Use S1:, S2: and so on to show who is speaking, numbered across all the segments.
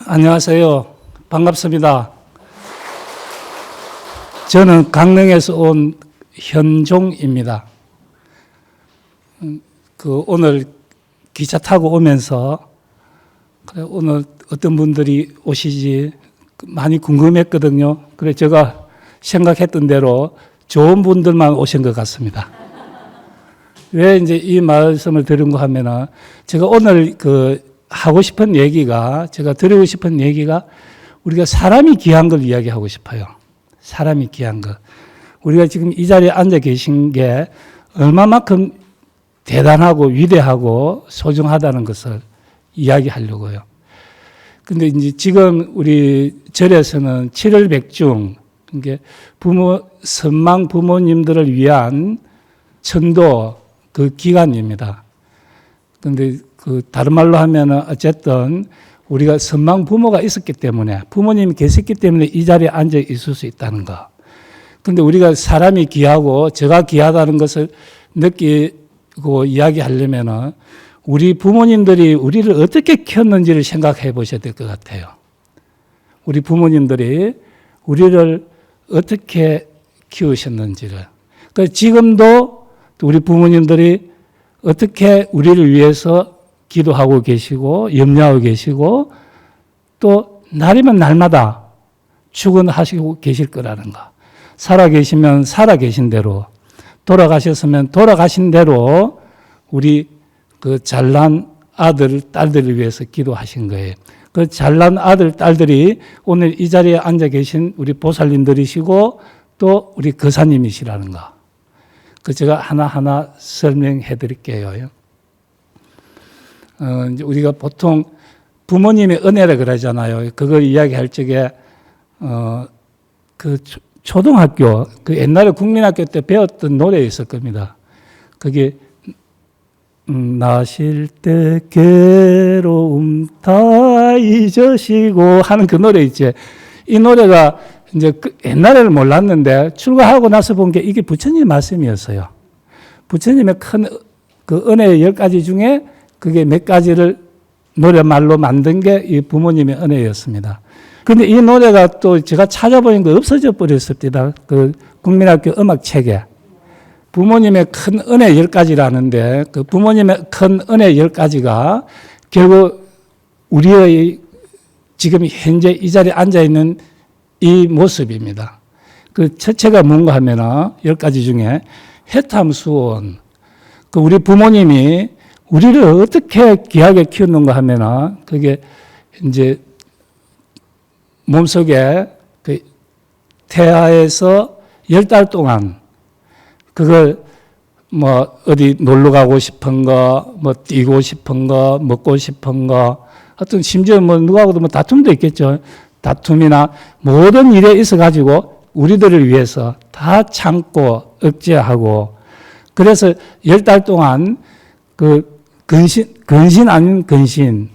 S1: 안녕하세요. 반갑습니다. 저는 강릉에서 온 현종입니다. 오늘 기차 타고 오면서 오늘 어떤 분들이 오시지 많이 궁금했거든요. 그래서 제가 생각했던 대로 좋은 분들만 오신 것 같습니다. 왜 이제 이 말씀을 드린 거 하면은 제가 오늘 하고 싶은 얘기가, 제가 드리고 싶은 얘기가 우리가 사람이 귀한 걸 이야기하고 싶어요. 사람이 귀한 것. 우리가 지금 이 자리에 앉아 계신 게 얼마만큼 대단하고 위대하고 소중하다는 것을 이야기하려고요. 근데 이제 지금 우리 절에서는 7월 백중, 이게 선망 부모님들을 위한 천도 기간입니다. 근데 다른 말로 하면은 어쨌든 우리가 선망 부모가 있었기 때문에, 부모님이 계셨기 때문에 이 자리에 앉아 있을 수 있다는 거. 근데 우리가 사람이 귀하고 제가 귀하다는 것을 느끼고 이야기하려면은 우리 부모님들이 우리를 어떻게 키웠는지를 생각해 보셔야 될 것 같아요. 우리 부모님들이 우리를 어떻게 키우셨는지를. 지금도 우리 부모님들이 어떻게 우리를 위해서 기도하고 계시고 염려하고 계시고 또 날이면 날마다 축원하시고 계실 거라는 거. 살아 계시면 살아 계신 대로, 돌아가셨으면 돌아가신 대로 우리 잘난 아들, 딸들을 위해서 기도하신 거예요. 잘난 아들, 딸들이 오늘 이 자리에 앉아 계신 우리 보살님들이시고 또 우리 거사님이시라는 거. 제가 하나하나 설명해 드릴게요. 이제 우리가 보통 부모님의 은혜라 그러잖아요. 그걸 이야기할 적에, 초등학교, 옛날에 국민학교 때 배웠던 노래 있을 겁니다. 그게, 나실 때 괴로움 다 잊으시고 하는 그 노래 있지. 이 노래가 이제 옛날에는 몰랐는데 출가하고 나서 본 게 이게 부처님 말씀이었어요. 부처님의 큰 은혜의 10가지 중에 그게 몇 가지를 노래말로 만든 게 이 부모님의 은혜였습니다. 근데 이 노래가 또 제가 찾아보니까 없어져 버렸습니다. 국민학교 음악책에. 부모님의 큰 은혜 10가지라는데 그 부모님의 큰 은혜 10가지가 결국 우리의 지금 현재 이 자리에 앉아있는 이 모습입니다. 첫째가 뭔가 하면은 10가지 중에 해탐수원. 우리 부모님이 우리를 어떻게 귀하게 키웠는가 하면은 그게 이제 몸속에 태아에서 10달 동안 그걸 어디 놀러 가고 싶은 거, 뛰고 싶은 거, 먹고 싶은 거, 하여튼 심지어 누구하고도 다툼도 있겠죠. 다툼이나 모든 일에 있어가지고 우리들을 위해서 다 참고 억제하고 그래서 10달 동안 근신 아닌 근신,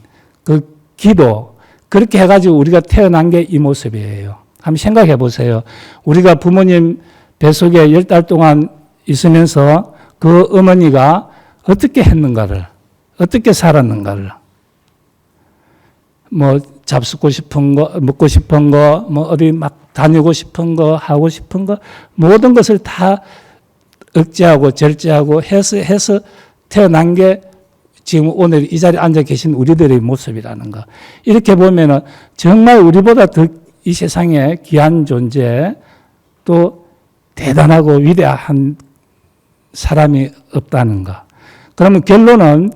S1: 기도, 그렇게 해가지고 우리가 태어난 게 이 모습이에요. 한번 생각해 보세요. 우리가 부모님 뱃속에 10달 동안 있으면서 그 어머니가 어떻게 했는가를, 어떻게 살았는가를. 잡수고 싶은 거, 먹고 싶은 거, 어디 막 다니고 싶은 거, 하고 싶은 거, 모든 것을 다 억제하고 절제하고 해서 태어난 게 지금 오늘 이 자리에 앉아 계신 우리들의 모습이라는 거. 이렇게 보면은 정말 우리보다 더 이 세상에 귀한 존재, 또 대단하고 위대한 사람이 없다는 거. 그러면 결론은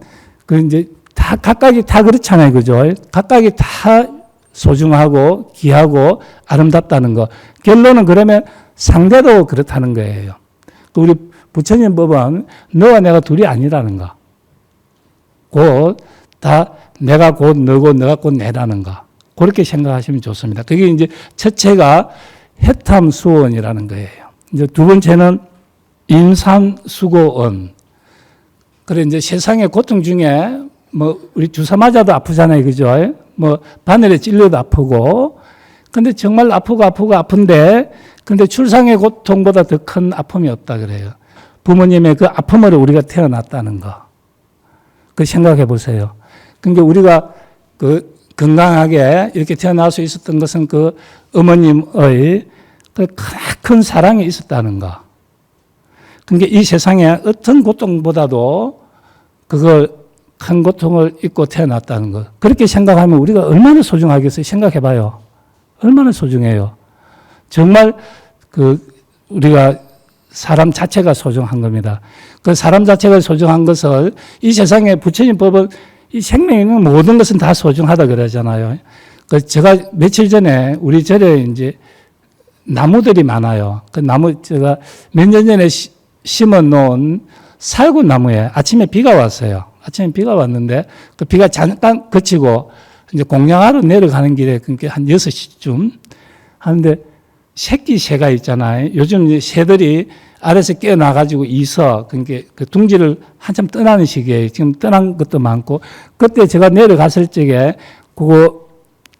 S1: 이제 다 각각이 다 그렇잖아요. 그죠? 각각이 다 소중하고 귀하고 아름답다는 거. 결론은 그러면 상대도 그렇다는 거예요. 우리 부처님 법은 너와 내가 둘이 아니라는 거. 내가 곧 너고 너가 곧 내라는 거. 그렇게 생각하시면 좋습니다. 그게 이제 첫째가 해탐수원이라는 거예요. 이제 두 번째는 임산수고원. 그래, 이제 세상의 고통 중에 우리 주사 맞아도 아프잖아요. 그죠? 바늘에 찔려도 아프고. 근데 정말 아프고 아픈데, 근데 출산의 고통보다 더 큰 아픔이 없다 그래요. 부모님의 그 아픔으로 우리가 태어났다는 거. 생각해 보세요. 그러니까 우리가 건강하게 이렇게 태어날 수 있었던 것은 그 어머님의 그 큰 사랑이 있었다는 거. 그러니까 이 세상에 어떤 고통보다도 그걸 큰 고통을 잊고 태어났다는 것. 그렇게 생각하면 우리가 얼마나 소중하겠어요? 생각해 봐요. 얼마나 소중해요. 정말 우리가 사람 자체가 소중한 겁니다. 그 사람 자체가 소중한 것을 이 세상에 부처님 법은 이 생명에 있는 모든 것은 다 소중하다 그러잖아요. 제가 며칠 전에 우리 절에 이제 나무들이 많아요. 그 나무 제가 몇 년 전에 심어 놓은 살구 나무에 아침에 비가 왔어요. 아침에 비가 왔는데 그 비가 잠깐 그치고 이제 공양하러 내려가는 길에 그러니까 한 6시쯤 하는데 새끼 새가 있잖아요. 요즘 이제 새들이 아래서 깨어나가지고 그러니까 그 둥지를 한참 떠나는 시기에 지금 떠난 것도 많고 그때 제가 내려갔을 적에 그거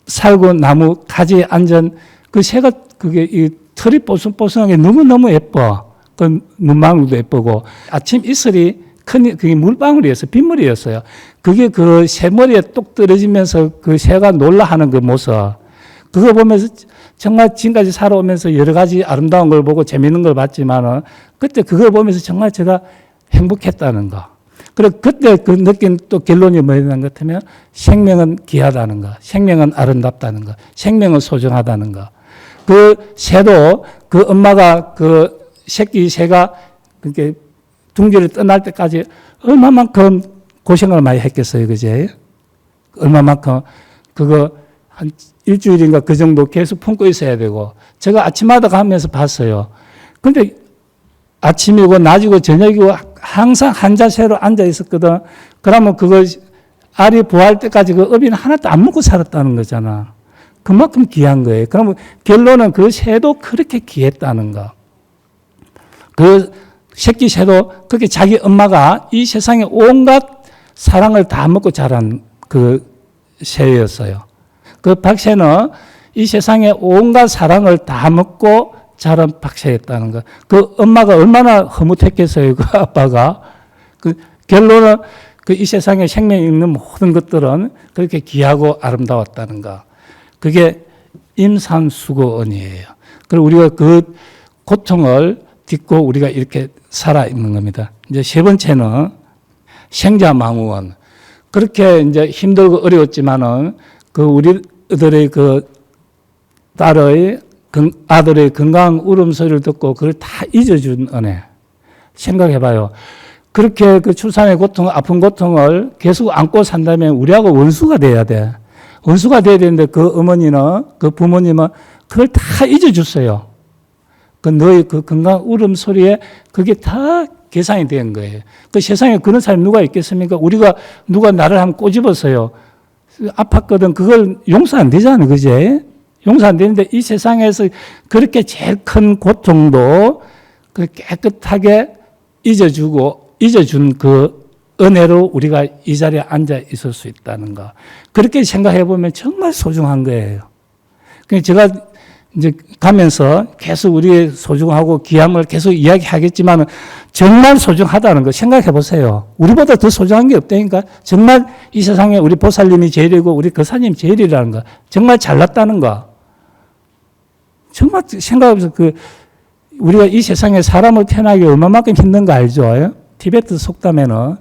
S1: 살구 나무 가지에 앉은 그 새가 그게 이 털이 뽀송뽀송하게 너무너무 예뻐. 그 눈망울도 예쁘고 아침 이슬이 그게 물방울이었어요. 빗물이었어요. 그게 그 새머리에 똑 떨어지면서 그 새가 놀라하는 그 모습. 그거 보면서 정말 지금까지 살아오면서 여러 가지 아름다운 걸 보고 재밌는 걸 봤지만은 그때 그걸 보면서 정말 제가 행복했다는 거. 그리고 그때 그 느낀 또 결론이 뭐였는 것 같으면 생명은 귀하다는 거. 생명은 아름답다는 거. 생명은 소중하다는 거. 그 새도 그 엄마가 그 새끼 새가 그렇게 둥지를 떠날 때까지 얼마만큼 고생을 많이 했겠어요. 그제? 얼마만큼 그거 한 일주일인가 그 정도 계속 품고 있어야 되고 제가 아침마다 가면서 봤어요. 근데 아침이고 낮이고 저녁이고 항상 한 자세로 앉아 있었거든. 그러면 그거 알이 부화할 때까지 그 어비는 하나도 안 먹고 살았다는 거잖아. 그만큼 귀한 거예요. 그러면 결론은 그 새도 그렇게 귀했다는 거. 그 새끼 새도 그렇게 자기 엄마가 이 세상에 온갖 사랑을 다 먹고 자란 그 새였어요. 그 박새는 이 세상에 온갖 사랑을 다 먹고 자란 박새였다는 거. 그 엄마가 얼마나 흐뭇했겠어요. 그 아빠가. 그 결론은 그 이 세상에 생명이 있는 모든 것들은 그렇게 귀하고 아름다웠다는 거. 그게 임산수고언이에요. 그리고 우리가 그 고통을 딛고 우리가 이렇게 살아 있는 겁니다. 이제 세 번째는 생자망우원. 그렇게 이제 힘들고 어려웠지만은 그 우리들의 그 아들의 건강한 울음소리를 듣고 그걸 다 잊어준 은혜. 생각해 봐요. 그렇게 그 출산의 고통, 아픈 고통을 계속 안고 산다면 우리하고 원수가 돼야 돼. 원수가 돼야 되는데 그 어머니는, 그 부모님은 그걸 다 잊어줬어요. 그 너의 그 건강 울음소리에 그게 다 계산이 된 거예요. 그 세상에 그런 사람이 누가 있겠습니까? 누가 나를 한번 꼬집었어요. 아팠거든. 그걸 용서 안 되잖아요. 그제? 용서 안 되는데 이 세상에서 그렇게 제일 큰 고통도 그 깨끗하게 잊어준 그 은혜로 우리가 이 자리에 앉아 있을 수 있다는 거. 그렇게 생각해 보면 정말 소중한 거예요. 그러니까 제가 이제 가면서 계속 우리의 소중하고 귀함을 계속 이야기하겠지만 정말 소중하다는 거 생각해 보세요. 우리보다 더 소중한 게 없다니까. 정말 이 세상에 우리 보살님이 제일이고 우리 거사님 제일이라는 거. 정말 잘났다는 거. 정말 생각해보세요. 우리가 이 세상에 사람을 태어나기 얼마만큼 힘든 거 알죠? 티베트 속담에는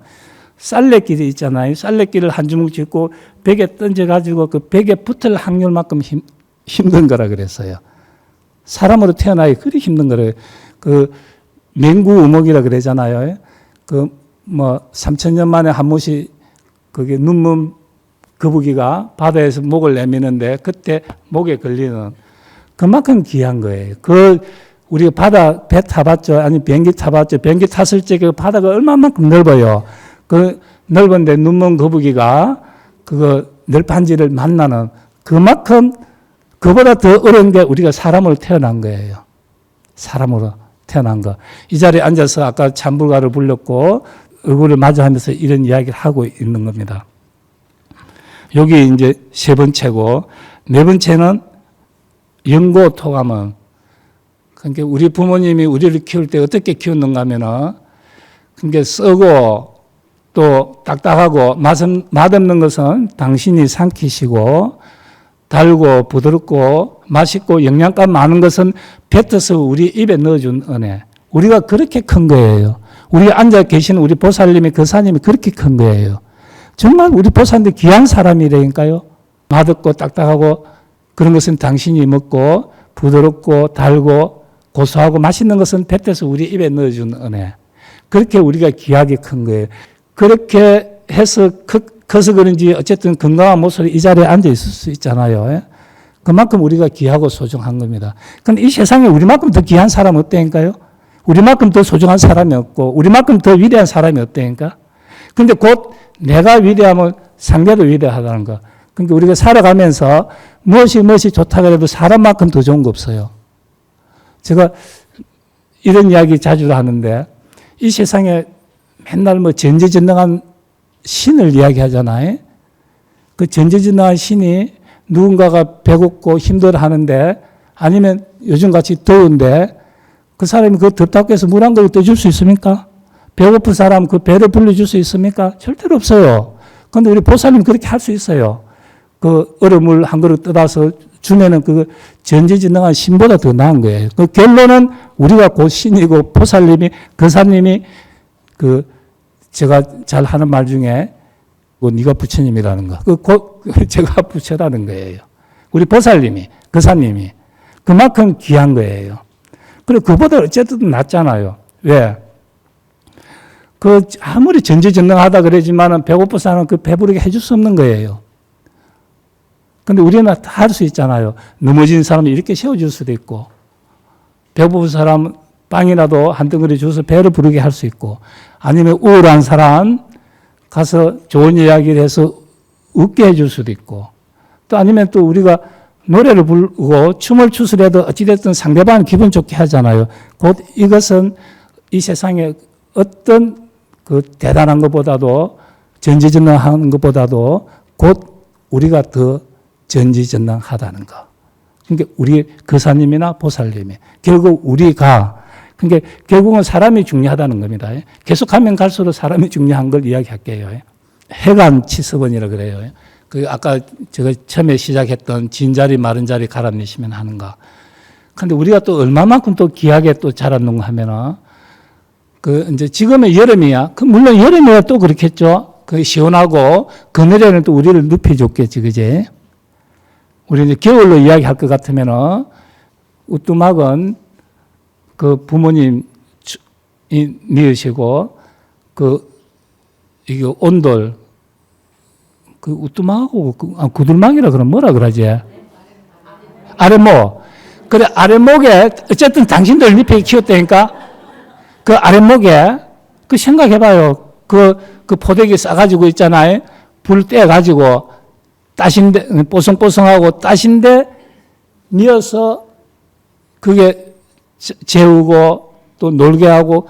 S1: 쌀레길이 있잖아요. 쌀레길을 한 주먹 짚고 벽에 던져가지고 그 벽에 붙을 확률만큼 힘든 거라 그랬어요. 사람으로 태어나기 그리 힘든 거래요. 그 맹구우목이라 그러잖아요. 3,000년 만에 한 번씩 그게 눈먼 거북이가 바다에서 목을 내미는데 그때 목에 걸리는 그만큼 귀한 거예요. 우리가 바다 배 타봤죠? 아니 비행기 타봤죠? 비행기 탔을 때 그 바다가 얼마만큼 넓어요. 그 넓은데 눈먼 거북이가 그거 널판지를 만나는 그만큼 그보다 더 어려운 게 우리가 사람으로 태어난 거예요. 사람으로 태어난 거. 이 자리에 앉아서 아까 찬불가를 불렀고 얼굴을 마주하면서 이런 이야기를 하고 있는 겁니다. 여기 이제 세 번째고 네 번째는 영고토감은 그러니까 우리 부모님이 우리를 키울 때 어떻게 키웠는가 하면은 그러니까 쓰고 또 딱딱하고 맛없는 것은 당신이 삼키시고 달고 부드럽고 맛있고 영양가 많은 것은 뱉어서 우리 입에 넣어준 은혜. 우리가 그렇게 큰 거예요. 우리 앉아 계시는 우리 보살님이 거사님이 그렇게 큰 거예요. 정말 우리 보살님들 귀한 사람이라니까요. 맛없고 딱딱하고 그런 것은 당신이 먹고 부드럽고 달고 고소하고 맛있는 것은 뱉어서 우리 입에 넣어준 은혜. 그렇게 우리가 귀하게 큰 거예요. 그렇게 해서 커서 그런지 어쨌든 건강한 모습으로 이 자리에 앉아 있을 수 있잖아요. 그만큼 우리가 귀하고 소중한 겁니다. 그런데 이 세상에 우리만큼 더 귀한 사람 없다니까요? 우리만큼 더 소중한 사람이 없고 우리만큼 더 위대한 사람이 없다니까? 근데 곧 내가 위대하면 상대도 위대하다는 거. 그러니까 우리가 살아가면서 무엇이 좋다고 해도 사람만큼 더 좋은 거 없어요. 제가 이런 이야기 자주 하는데 이 세상에 맨날 뭐 전지전능한 신을 이야기하잖아요. 그 전지전능한 신이 누군가가 배고프고 힘들어 하는데 아니면 요즘같이 더운데 그 사람이 그 덥다고 해서 물 한 그릇 떠줄 수 있습니까? 배고픈 사람 그 배를 불러줄 수 있습니까? 절대로 없어요. 그런데 우리 보살님 그렇게 할 수 있어요. 그 얼음물 한 그릇 떠다서 주면은 그 전지전능한 신보다 더 나은 거예요. 그 결론은 우리가 곧 신이고 보살님이 거사님이 그 제가 잘 하는 말 중에 네가 부처님이라는 거. 곧 제가 부처라는 거예요. 우리 보살님이 거사님이 그만큼 귀한 거예요. 그리고 그보다 어쨌든 낫잖아요. 왜? 그 아무리 전지전능하다 그러지만은 배고픈 사람은 그 배부르게 해줄 수 없는 거예요. 근데 우리는 다 할 수 있잖아요. 넘어진 사람을 이렇게 세워줄 수도 있고, 배고픈 사람 빵이라도 한 덩어리 줘서 배를 부르게 할 수 있고, 아니면 우울한 사람 가서 좋은 이야기를 해서 웃게 해줄 수도 있고, 또 아니면 또 우리가 노래를 부르고 춤을 추서라도 어찌됐든 상대방을 기분 좋게 하잖아요. 곧 이것은 이 세상에 어떤 그 대단한 것보다도 전지전능한 것보다도 곧 우리가 더 전지전능하다는 거. 그러니까 우리 거사님이나 보살님이 결국 우리가 그러니까 결국은 사람이 중요하다는 겁니다. 계속하면 갈수록 사람이 중요한 걸 이야기할게요. 해간 치서번이라 그래요. 그 아까 제가 처음에 시작했던 진 자리 마른 자리 갈아내시면 하는 거. 그런데 우리가 또 얼마만큼 또 귀하게 또 자랐는가 하면은 그 이제 지금은 여름이야. 그 물론 여름이야 또 그렇겠죠. 그 시원하고 그늘에는 또 우리를 눕혀줬겠지, 그제? 우리 이제 겨울로 이야기할 것 같으면은 우뚜막은 그 부모님이 미으시고 그 이게 온돌 그 우뚜막하고 구들막이라 그러면 뭐라 그러지? 아랫목. 그래 아랫목에 어쨌든 당신들 잎에 키웠다니까 그 아랫목에 그 생각해봐요. 그 포대기 싸가지고 있잖아요. 불 떼가지고 따신데 뽀송뽀송하고 따신데 미어서 그게 재우고 또 놀게 하고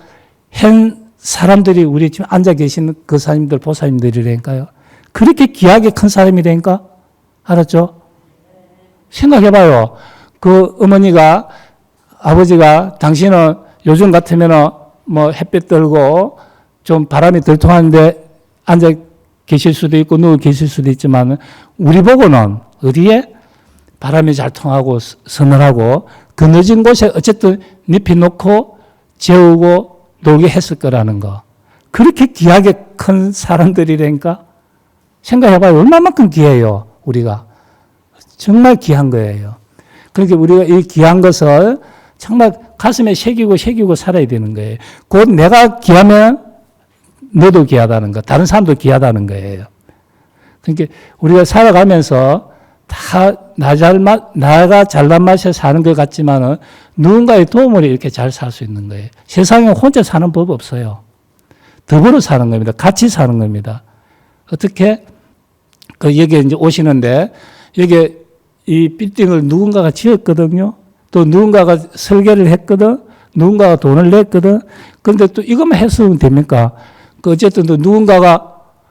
S1: 한 사람들이 우리 지금 앉아 계시는 그 사님들 보살님들이라니까요. 그렇게 귀하게 큰 사람이라니까. 알았죠? 생각해봐요. 그 어머니가 아버지가 당신은 요즘 같으면은 뭐 햇볕 들고 좀 바람이 덜 통하는데 앉아 계실 수도 있고 누워 계실 수도 있지만 우리 보고는 어디에 바람이 잘 통하고 서늘하고 그늘진 곳에 어쨌든 잎이 놓고 재우고 놀게 했을 거라는 거. 그렇게 귀하게 큰 사람들이라니까. 생각해봐요. 얼마만큼 귀해요. 우리가. 정말 귀한 거예요. 그러니까 우리가 이 귀한 것을 정말 가슴에 새기고 살아야 되는 거예요. 곧 내가 귀하면 너도 귀하다는 거, 다른 사람도 귀하다는 거예요. 그러니까 우리가 살아가면서 다 나가 잘난 맛에 사는 것 같지만은 누군가의 도움으로 이렇게 잘 살 수 있는 거예요. 세상에 혼자 사는 법 없어요. 더불어 사는 겁니다. 같이 사는 겁니다. 어떻게? 여기에 이제 오시는데, 여기에 이 빌딩을 누군가가 지었거든요. 또 누군가가 설계를 했거든. 누군가가 돈을 냈거든. 그런데 또 이것만 했으면 됩니까? 어쨌든 또 누군가가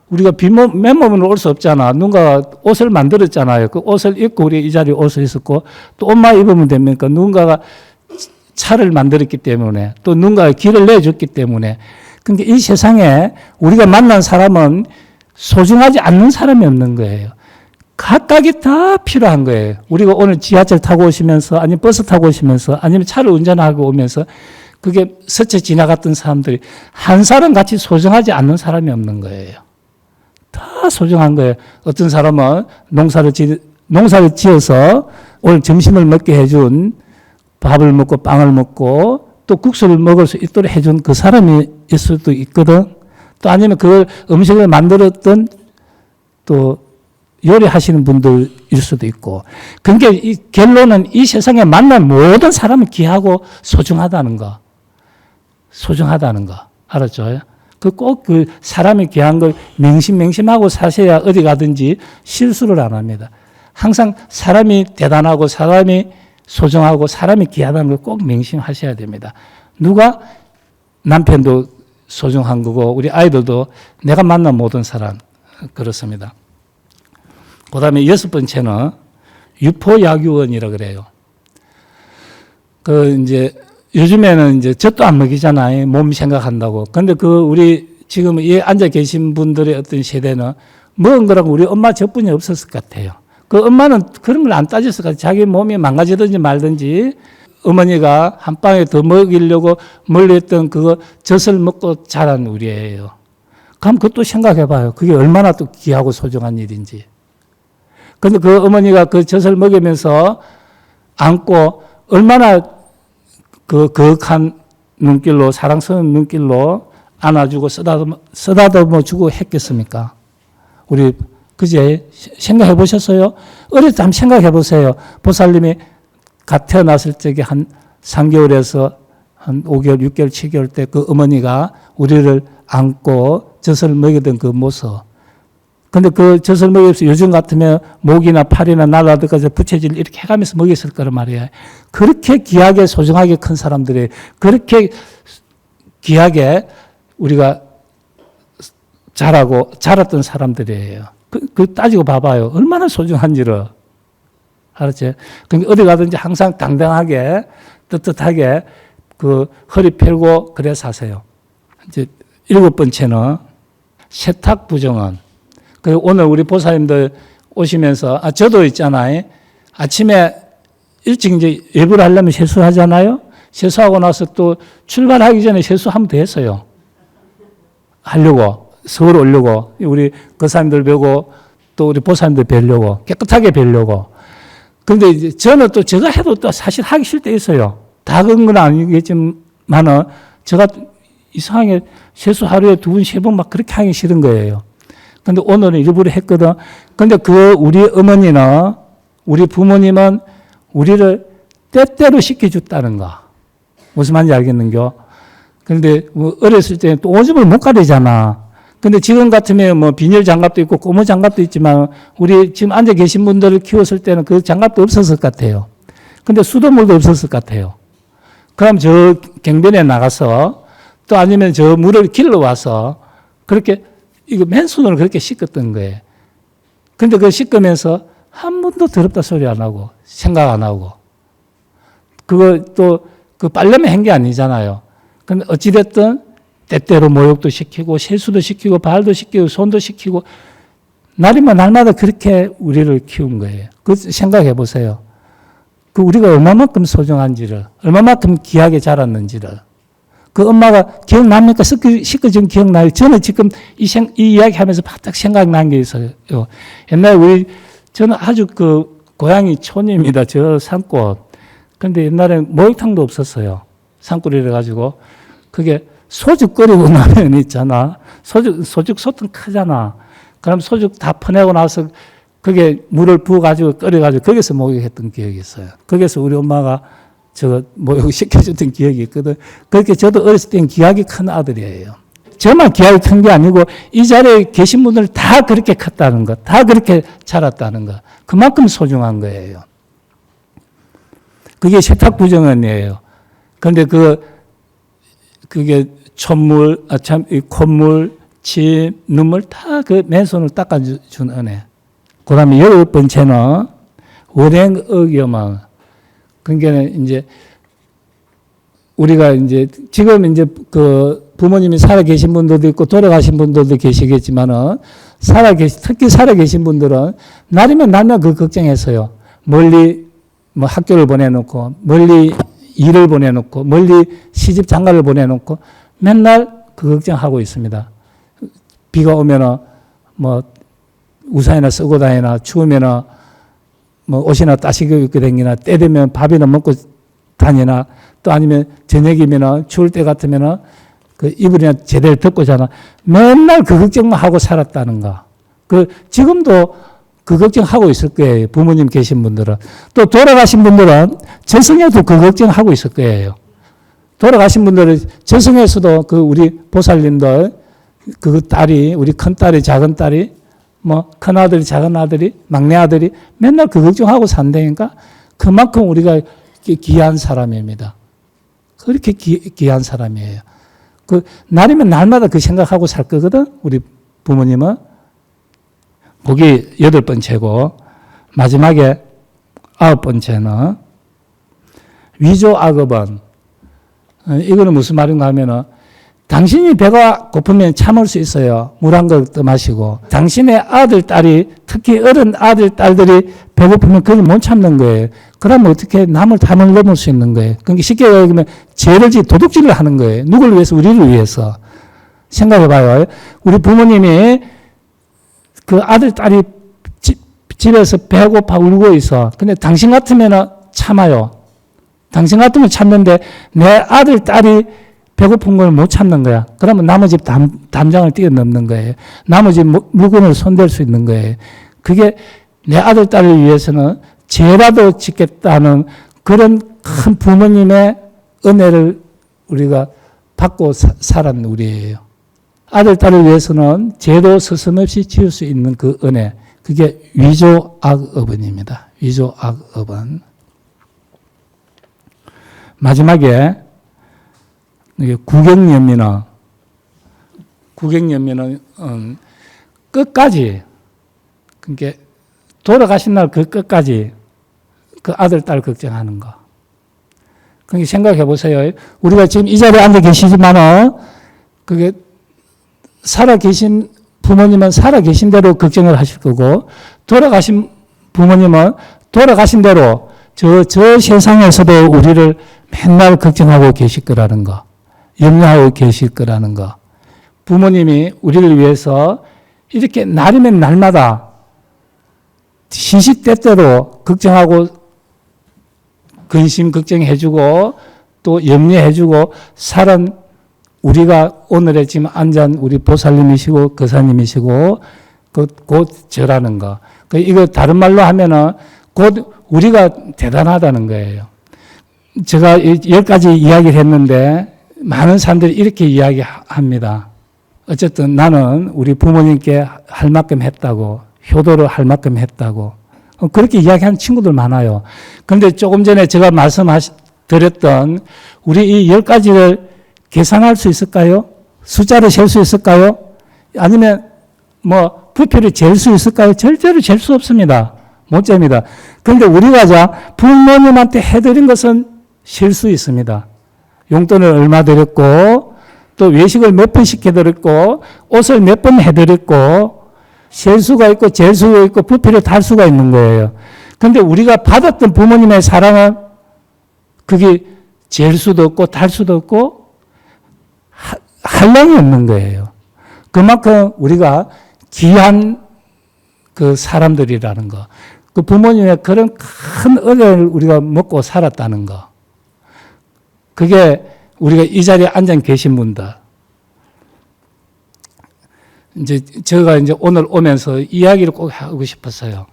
S1: 우리가 맨몸으로 올 수 없잖아. 누군가가 옷을 만들었잖아요. 그 옷을 입고 우리 이 자리에 올 수 있었고, 또 옷만 입으면 됩니까? 누군가가 차를 만들었기 때문에, 또 누군가가 길을 내줬기 때문에, 그러니까 이 세상에 우리가 만난 사람은 소중하지 않는 사람이 없는 거예요. 각각이 다 필요한 거예요. 우리가 오늘 지하철 타고 오시면서, 아니면 버스 타고 오시면서, 아니면 차를 운전하고 오면서, 그게 스쳐 지나갔던 사람들이 한 사람 같이 소중하지 않는 사람이 없는 거예요. 다 소중한 거예요. 어떤 사람은 농사를 지어서 오늘 점심을 먹게 해준, 밥을 먹고 빵을 먹고 또 국수를 먹을 수 있도록 해준 그 사람이 있을 수도 있거든. 또 아니면 그 음식을 만들었던 또 요리하시는 분들일 수도 있고. 그러니까 이 결론은 이 세상에 만난 모든 사람은 귀하고 소중하다는 거. 소중하다는 거. 알았죠? 꼭 그 사람이 귀한 걸 명심하고 사셔야 어디 가든지 실수를 안 합니다. 항상 사람이 대단하고 사람이 소중하고 사람이 귀하다는 걸 꼭 명심하셔야 됩니다. 누가 남편도 소중한 거고 우리 아이들도 내가 만난 모든 사람 그렇습니다. 그다음에 6번째는 유포약유원이라 그래요. 그 이제 요즘에는 이제 젖도 안 먹이잖아요. 몸 생각한다고. 근데 그 우리 지금 이 앉아 계신 분들의 어떤 세대는 먹은 거라고 우리 엄마 젖뿐이 없었을 것 같아요. 그 엄마는 그런 걸 안 따졌을 것 같아요. 자기 몸이 망가지든지 말든지 어머니가 한 방에 더 먹이려고 멀리했던 그거 젖을 먹고 자란 우리예요. 그럼 그것도 생각해 봐요. 그게 얼마나 또 귀하고 소중한 일인지. 근데 그 어머니가 그 젖을 먹이면서 안고 얼마나 그 거룩한 눈길로 사랑스러운 눈길로 안아주고 쓰다듬어 주고 했겠습니까? 우리 그제 생각해 보셨어요? 어릴 때 한번 생각해 보세요. 보살님이 갓 태어났을 적에 한 3개월에서 한 5개월, 6개월, 7개월 때 그 어머니가 우리를 안고 젖을 먹이던 그 모습. 근데 그 젖을 먹이면서 요즘 같으면 목이나 팔이나 날라들까지 부채질 이렇게 해가면서 먹였을 거란 말이에요. 그렇게 귀하게 소중하게 큰 사람들이 그렇게 귀하게 우리가 자랐던 사람들이에요. 그 따지고 봐봐요. 얼마나 소중한지를. 알았지? 그러니까 어디 가든지 항상 당당하게, 떳떳하게 그 허리 펴고 그래 사세요. 이제 7번째는 세탁부정원. 오늘 우리 보살님들 오시면서, 저도 있잖아요. 아침에 일찍 이제 예불을 하려면 세수하잖아요. 세수하고 나서 또 출발하기 전에 세수하면 더 했어요. 하려고. 서울 오려고. 우리 거사님들 뵈고 또 우리 보살님들 뵈려고. 깨끗하게 뵈려고. 근데 이제 저는 또 제가 해도 또 사실 하기 싫을 때 있어요. 다 그런 건 아니겠지만은 제가 이상하게 세수 하루에 2번, 3번 막 그렇게 하기 싫은 거예요. 근데 오늘은 일부러 했거든. 근데 그 우리 어머니는, 우리 부모님은 우리를 때때로 시켜줬다는 거. 무슨 말인지 알겠는겨? 그런데 뭐 어렸을 때는 또 오줌을 못 가리잖아. 근데 지금 같으면 뭐 비닐 장갑도 있고 고무 장갑도 있지만 우리 지금 앉아 계신 분들을 키웠을 때는 그 장갑도 없었을 것 같아요. 근데 수돗물도 없었을 것 같아요. 그럼 저 경변에 나가서 또 아니면 저 물을 길러 와서 그렇게 이거 맨손으로 그렇게 씻었던 거예요. 근데 그걸 씻으면서 한 번도 더럽다 소리 안 하고 생각 안 하고 그거 또 그 빨래만 한 게 아니잖아요. 근데 어찌됐든 때때로 목욕도 시키고 세수도 시키고 발도 시키고 손도 시키고 날이면 날마다 그렇게 우리를 키운 거예요. 그 생각해 보세요. 그 우리가 얼마만큼 소중한지를 얼마만큼 귀하게 자랐는지를 그 엄마가 기억납니까? 씻겨준 기억나요? 저는 지금 이 이야기 하면서 바짝 생각난 게 있어요. 옛날에 저는 아주 그 고향이 촌입니다. 저 산골. 근데 옛날에 목욕탕도 없었어요. 산골이라 가지고 그게 소죽 끓이고 나면 있잖아. 소죽 솥은 크잖아. 그럼 소죽 다 퍼내고 나서 그게 물을 부어가지고 끓여가지고 거기서 목욕했던 기억이 있어요. 거기서 우리 엄마가 저 목욕 시켜줬던 기억이 있거든. 그렇게 저도 어렸을 땐 귀하게 큰 아들이에요. 저만 귀하게 큰 게 아니고 이 자리에 계신 분들 다 그렇게 컸다는 거, 다 그렇게 자랐다는 거. 그만큼 소중한 거예요. 그게 세탁부정원이에요. 그런데 그게 콧물, 콧물, 침, 눈물 다 그 맨손으로 닦아준 은혜. 그 다음에 8번째는 월행억여망. 그러니까 이제 우리가 이제 지금 이제 그 부모님이 살아계신 분들도 있고 돌아가신 분들도 계시겠지만은 특히 살아계신 분들은 날이면 날면 그 걱정했어요. 멀리 뭐 학교를 보내놓고 멀리 일을 보내놓고 멀리 시집 장가를 보내놓고 맨날 그 걱정하고 있습니다. 비가 오면은 뭐 우산이나 쓰고 다니나 추우면은 뭐 옷이나 따시고 입고 다니나 때 되면 밥이나 먹고 다니나 또 아니면 저녁이면은 추울 때 같으면은 그 이불이나 제대로 덮고 자나 맨날 그 걱정만 하고 살았다는 거. 지금도 그 걱정하고 있을 거예요. 부모님 계신 분들은. 또 돌아가신 분들은 저승에도 그 걱정하고 있을 거예요. 돌아가신 분들은 저승에서도 우리 보살님들 딸이 우리 큰딸이 작은딸이 뭐 큰아들이 작은아들이 막내아들이 맨날 그 걱정하고 산다니까 그만큼 우리가 귀한 사람입니다. 그렇게 귀한 사람이에요. 날이면 날마다 그 생각하고 살 거거든. 우리 부모님은. 그게 8번째고 마지막에 9번째는 위조악업은 이거는 무슨 말인가 하면은 당신이 배가 고프면 참을 수 있어요. 물 한 그릇 더 마시고. 당신의 아들, 딸이 특히 어른 아들, 딸들이 배고프면 그걸 못 참는 거예요. 그러면 어떻게 남을 담을 넘을 수 있는 거예요. 그러니까 쉽게 얘기하면 도둑질을 하는 거예요. 누구를 위해서? 우리를 위해서. 생각해 봐요. 우리 부모님이 그 아들, 딸이 집에서 배고파 울고 있어. 근데 당신 같으면 참아요. 당신 같으면 참는데 내 아들, 딸이 배고픈 걸 못 참는 거야. 그러면 나머지 담장을 뛰어넘는 거예요. 나머지 물건을 손댈 수 있는 거예요. 그게 내 아들, 딸을 위해서는 죄라도 짓겠다는 그런 큰 부모님의 은혜를 우리가 받고 살았는 우리예요. 아들, 딸을 위해서는 죄도 서슴없이 지을 수 있는 그 은혜. 그게 위조악업은입니다. 위조악업은. 마지막에 구경연민은 끝까지, 그러니까 돌아가신 날 그 끝까지 그 아들, 딸 걱정하는 거. 그러니까 생각해 보세요. 우리가 지금 이 자리에 앉아 계시지만은 그게 살아계신 부모님은 살아계신 대로 걱정을 하실 거고 돌아가신 부모님은 돌아가신 대로 저 세상에서도 우리를 맨날 걱정하고 계실 거라는 거. 염려하고 계실 거라는 거. 부모님이 우리를 위해서 이렇게 날이면 날마다 시시때때로 걱정하고 근심 걱정해주고 또 염려해주고 살은 우리가 오늘에 지금 앉은 우리 보살님이시고 거사님이시고 곧 저라는 거. 이거 다른 말로 하면은 곧 우리가 대단하다는 거예요. 제가 10가지 이야기를 했는데 많은 사람들이 이렇게 이야기합니다. 어쨌든 나는 우리 부모님께 할 만큼 했다고, 효도를 할 만큼 했다고. 그렇게 이야기하는 친구들 많아요. 그런데 조금 전에 제가 말씀드렸던 우리 이 10가지를 계산할 수 있을까요? 숫자를 셀 수 있을까요? 아니면 뭐 부피를 잴 수 있을까요? 절대로 잴 수 없습니다. 못 잽니다. 그런데 우리가 부모님한테 해드린 것은 셀 수 있습니다. 용돈을 얼마 드렸고 또 외식을 몇 번 시켜드렸고 옷을 몇 번 해드렸고 셀 수가 있고 잴 수가 있고 부피를 달 수가 있는 거예요. 그런데 우리가 받았던 부모님의 사랑은 그게 잴 수도 없고 달 수도 없고 한량이 없는 거예요. 그만큼 우리가 귀한 그 사람들이라는 거. 그 부모님의 그런 큰 은혜를 우리가 먹고 살았다는 거. 그게 우리가 이 자리에 앉아 계신 분들. 제가 오늘 오면서 이야기를 꼭 하고 싶었어요.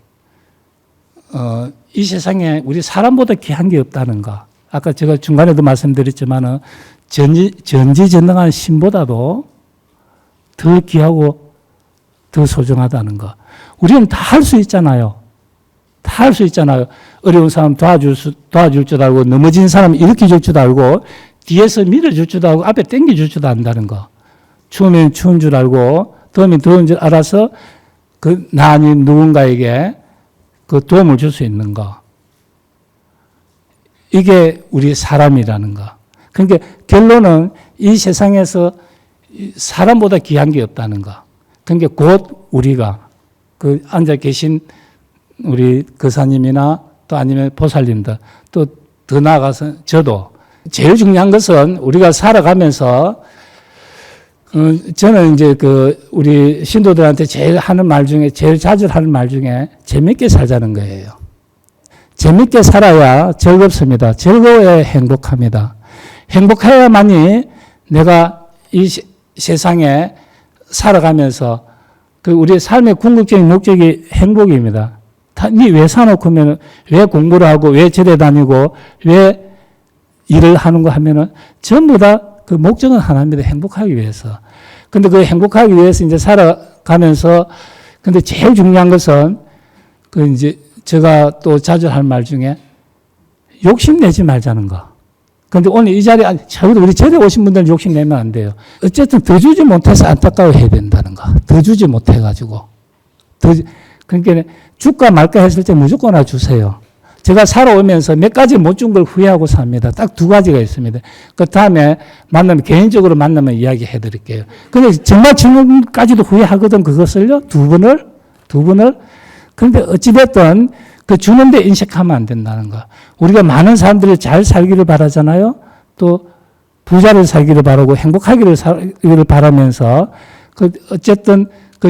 S1: 이 세상에 우리 사람보다 귀한 게 없다는 거. 아까 제가 중간에도 말씀드렸지만은 전지전능한 신보다도 더 귀하고 더 소중하다는 거. 우리는 다 할 수 있잖아요. 다 할 수 있잖아요. 어려운 사람 도와줄 줄 알고, 넘어진 사람 일으켜줄 줄 알고, 뒤에서 밀어줄 줄 알고, 앞에 당겨줄 줄 안다는 거. 추우면 추운 줄 알고, 더우면 더운 줄 알아서, 나 아닌 누군가에게 그 도움을 줄 수 있는 거. 이게 우리 사람이라는 거. 그러니까 결론은 이 세상에서 사람보다 귀한 게 없다는 거. 그러니까 곧 우리가 그 앉아 계신 우리 거사님이나 또 아니면 보살님들 또 더 나아가서 저도 제일 중요한 것은 우리가 살아가면서 저는 이제 우리 신도들한테 제일 하는 말 중에 제일 자주 하는 말 중에 재밌게 살자는 거예요. 재밌게 살아야 즐겁습니다. 즐거워야 행복합니다. 행복해야만이 내가 이 세상에 살아가면서 우리 삶의 궁극적인 목적이 행복입니다. 니 왜 사놓고 하면 왜 공부를 하고 왜 절에 다니고 왜 일을 하는 거 하면은 전부 다 그 목적은 하나입니다. 행복하기 위해서. 근데 그 행복하기 위해서 이제 살아가면서 근데 제일 중요한 것은 이제 제가 또 자주 할 말 중에 욕심내지 말자는 거. 근데 오늘 이 자리에, 적어도 우리 절에 오신 분들은 욕심내면 안 돼요. 어쨌든 더 주지 못해서 안타까워 해야 된다는 거. 더 주지 못해가지고. 그러니까 줄까 말까 했을 때 무조건 하나 주세요. 제가 살아오면서 몇 가지 못 준 걸 후회하고 삽니다. 딱 두 가지가 있습니다. 그 다음에 개인적으로 만나면 이야기해 드릴게요. 근데 정말 지금까지도 후회하거든, 그것을요. 두 번을. 그런데 어찌됐든 그 주는데 인식하면 안 된다는 거. 우리가 많은 사람들이 잘 살기를 바라잖아요. 또 부자를 살기를 바라고 행복하기를 바라면서 어쨌든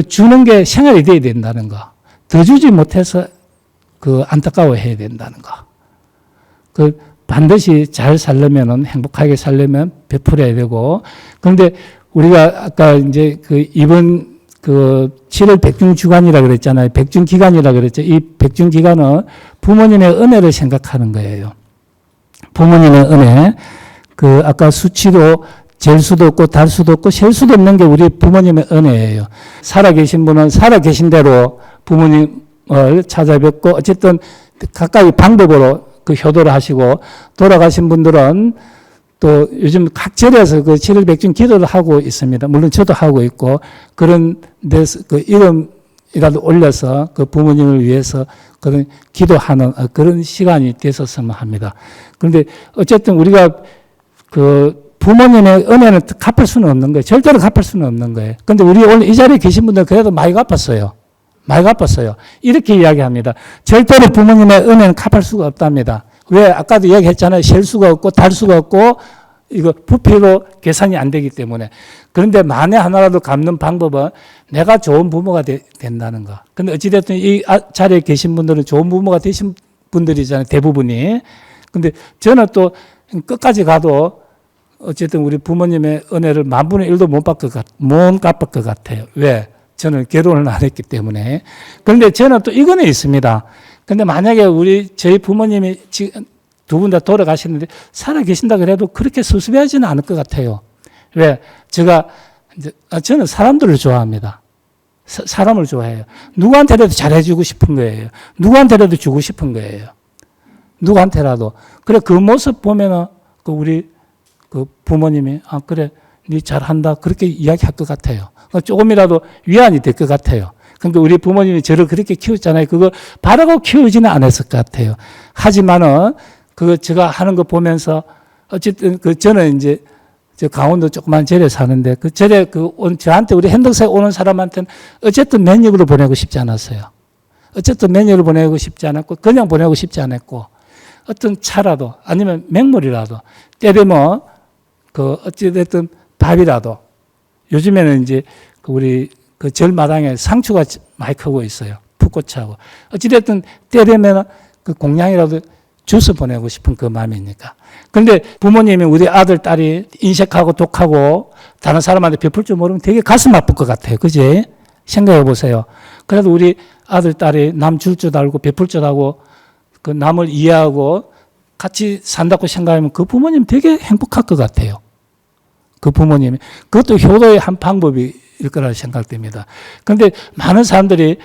S1: 주는 게 생활이 돼야 된다는 거. 더 주지 못해서 안타까워해야 된다는 거. 반드시 잘 살려면은 행복하게 살려면 베풀어야 되고. 그런데 우리가 아까 이제 이번 7월 백중주간이라 그랬잖아요. 백중기간이라 그랬죠. 이 백중기간은 부모님의 은혜를 생각하는 거예요. 부모님의 은혜. 아까 수치도 잴 수도 없고 달 수도 없고 셀 수도 없는 게 우리 부모님의 은혜예요. 살아계신 분은 살아계신 대로 부모님을 찾아뵙고 어쨌든 각각의 방법으로 효도를 하시고 돌아가신 분들은 또 요즘 각 절에서 7월 백중 기도를 하고 있습니다. 물론 저도 하고 있고 그런 데서 이름이라도 올려서 부모님을 위해서 그런 기도하는 그런 시간이 됐었으면 합니다. 그런데 어쨌든 우리가 부모님의 은혜는 갚을 수는 없는 거예요. 절대로 갚을 수는 없는 거예요. 그런데 우리 오늘 이 자리에 계신 분들은 그래도 많이 갚았어요. 많이 갚았어요. 이렇게 이야기합니다. 절대로 부모님의 은혜는 갚을 수가 없답니다. 왜? 아까도 이야기했잖아요. 셀 수가 없고 달 수가 없고 이거 부피로 계산이 안 되기 때문에. 그런데 만에 하나라도 갚는 방법은 내가 좋은 부모가 된다는 거. 근데 어찌됐든 이 자리에 계신 분들은 좋은 부모가 되신 분들이잖아요. 대부분이. 근데 저는 또 끝까지 가도 어쨌든 우리 부모님의 은혜를 10,000,000,1도 못 갚을 것 같아요. 왜? 저는 결혼을 안 했기 때문에. 그런데 저는 또 이거는 있습니다. 근데 만약에 저희 부모님이 지금 두 분 다 돌아가시는데 살아 계신다 그래도 그렇게 수습하지는 않을 것 같아요. 왜? 저는 사람들을 좋아합니다. 사람을 좋아해요. 누구한테라도 잘해주고 싶은 거예요. 누구한테라도 주고 싶은 거예요. 누구한테라도. 그래, 그 모습 보면은 우리 부모님이 그래, 니 잘한다. 그렇게 이야기할 것 같아요. 조금이라도 위안이 될 것 같아요. 그러니까 우리 부모님이 저를 그렇게 키웠잖아요. 그거 바라고 키우지는 않았을 것 같아요. 하지만은 제가 하는 거 보면서 어쨌든 저는 이제 저 강원도 조그만 절에 사는데 절에 저한테 우리 hen덕사에 오는 사람한테는 어쨌든 면역으로 보내고 싶지 않았어요. 어쨌든 면역으로 보내고 싶지 않았고 그냥 보내고 싶지 않았고 어떤 차라도 아니면 맹물이라도 때되면 어찌됐든 밥이라도 요즘에는 이제 우리 절마당에 상추가 많이 크고 있어요. 풋고추하고. 어찌됐든 때되면 공양이라도 주스 보내고 싶은 그 마음이니까. 그런데 부모님이 우리 아들, 딸이 인색하고 독하고 다른 사람한테 베풀 줄 모르면 되게 가슴 아플 것 같아요. 그지? 생각해 보세요. 그래도 우리 아들, 딸이 남 줄 줄 알고 베풀 줄 알고 남을 이해하고 같이 산다고 생각하면 그 부모님 되게 행복할 것 같아요. 그 부모님이. 그것도 효도의 한 방법일 거라 생각됩니다. 그런데 많은 사람들이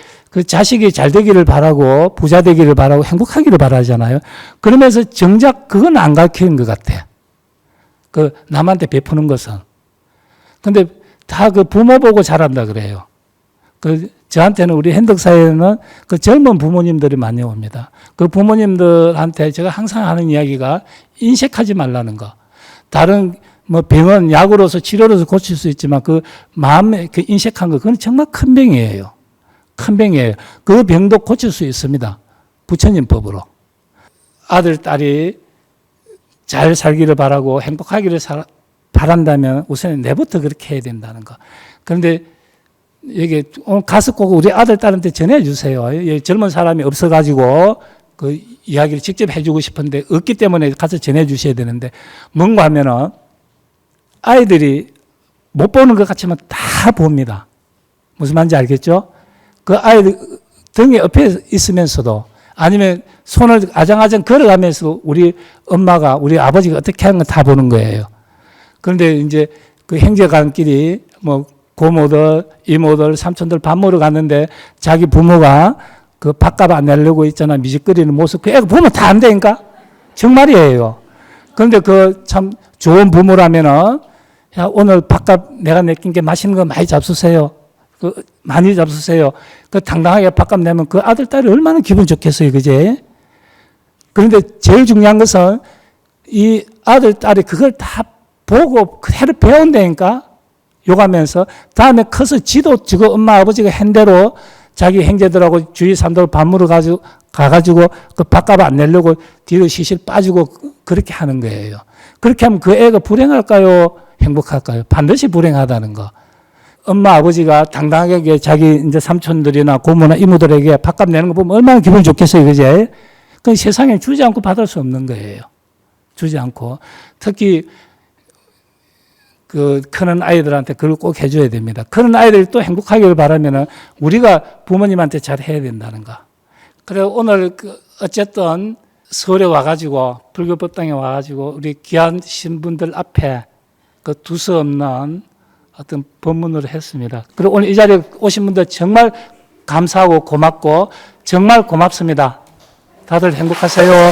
S1: 자식이 잘 되기를 바라고 부자 되기를 바라고 행복하기를 바라잖아요. 그러면서 정작 그건 안 가르치는 것 같아. 남한테 베푸는 것은. 근데 다 부모 보고 자란다 그래요. 저한테는 우리 hen덕사에는 젊은 부모님들이 많이 옵니다. 그 부모님들한테 제가 항상 하는 이야기가 인색하지 말라는 거. 다른 뭐 병은 약으로서 치료로서 고칠 수 있지만 그 마음에 그 인색한 거 그건 정말 큰 병이에요. 큰 병이에요. 그 병도 고칠 수 있습니다. 부처님 법으로. 아들, 딸이 잘 살기를 바라고 행복하기를 바란다면 우선 내부터 그렇게 해야 된다는 거. 그런데 여기 오늘 가서 꼭 우리 아들, 딸한테 전해주세요. 젊은 사람이 없어가지고 그 이야기를 직접 해주고 싶은데 없기 때문에 가서 전해주셔야 되는데 뭔가 하면은 아이들이 못 보는 것 같지만 다 봅니다. 무슨 말인지 알겠죠? 그 아이들 등에 옆에 있으면서도 아니면 손을 아장아장 걸어가면서 우리 엄마가 우리 아버지가 어떻게 하는 건 다 보는 거예요. 그런데 이제 그 형제간끼리 뭐 고모들, 이모들, 삼촌들 밥 먹으러 갔는데 자기 부모가 그 밥값 안 내려고 있잖아. 미적거리는 모습. 그 애가 보면 다 안다니까? 정말이에요. 그런데 그 참 좋은 부모라면은 야, 오늘 밥값 내가 내낀 게 맛있는 거 많이 잡수세요. 그 많이 잡수세요. 그 당당하게 밥값 내면 그 아들, 딸이 얼마나 기분 좋겠어요. 그제? 그런데 제일 중요한 것은 이 아들, 딸이 그걸 다 보고 그대로 배운다니까? 욕하면서 다음에 커서 지도 지고 엄마, 아버지가 한 대로 자기 형제들하고 주위 사람들 밥 먹으러 가가지고 그 밥값 안 내려고 뒤로 시실 빠지고 그렇게 하는 거예요. 그렇게 하면 그 애가 불행할까요? 행복할까요? 반드시 불행하다는 거. 엄마, 아버지가 당당하게 자기 이제 삼촌들이나 고모나 이모들에게 밥값 내는 거 보면 얼마나 기분 좋겠어요. 그제? 그 세상에 주지 않고 받을 수 없는 거예요. 주지 않고. 특히 그 크는 아이들한테 그걸 꼭 해줘야 됩니다. 크는 아이들이 또 행복하기를 바라면은 우리가 부모님한테 잘 해야 된다는 거. 그래서 오늘 그 어쨌든 서울에 와가지고 불교 법당에 와가지고 우리 귀한 신분들 앞에 그 두서없는 어떤 법문을 했습니다. 그리고 오늘 이 자리에 오신 분들 정말 감사하고 고맙고 정말 고맙습니다. 다들 행복하세요.